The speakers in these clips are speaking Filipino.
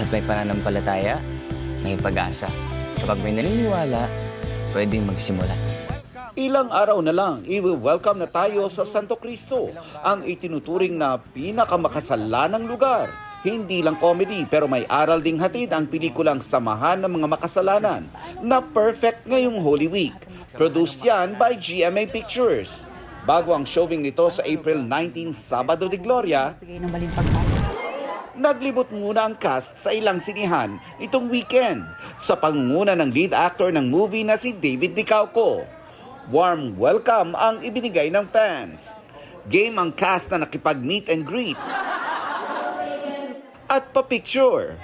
Pagkat may pananampalataya, may pag-asa. Kapag may naniniwala, pwedeng magsimula. Ilang araw na lang, i-welcome na tayo sa Santo Cristo, ang itinuturing na pinakamakasalanang lugar. Hindi lang comedy pero may aral ding hatid ang pelikulang Samahan ng Mga Makasalanan na perfect ngayong Holy Week. Produced yan by GMA Pictures. Bago ang showing nito sa April 19, Sabado de Gloria, naglibot muna ang cast sa ilang sinihan itong weekend sa pangunguna ng lead actor ng movie na si David Licauco. Warm welcome ang ibinigay ng fans. Game ang cast na nakipag-meet and greet at pa-picture.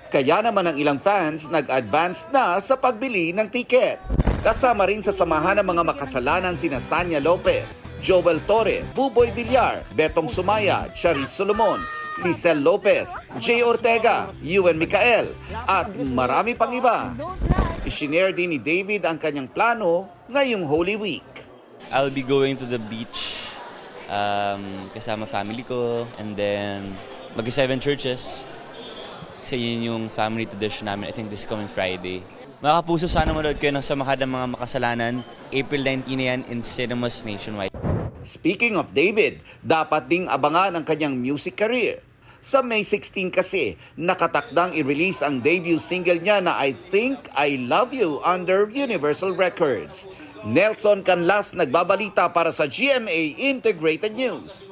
Kaya naman ang ilang fans nag-advance na sa pagbili ng ticket. Kasama rin sa Samahan ng Mga Makasalanan sina Sanya Lopez, Joel Torre, Buboy Villar, Betong Sumaya, Charis Solomon, Lisel Lopez, Jay Ortega, Ewan Micael, at marami pang iba. Isinare din ni David ang kanyang plano ngayong Holy Week. I'll be going to the beach kasama family ko, and then mag-7 churches. Kasi yun yung family tradition namin, I think this coming Friday. Mga kapuso, sana manood kayo ng Samahan ng Mga Makasalanan. April 19 na yan in cinemas nationwide. Speaking of David, dapat ding abangan ang kanyang music career. Sa May 16 kasi, nakatakdang i-release ang debut single niya na I Think I Love You under Universal Records. Nelson Canlas nagbabalita para sa GMA Integrated News.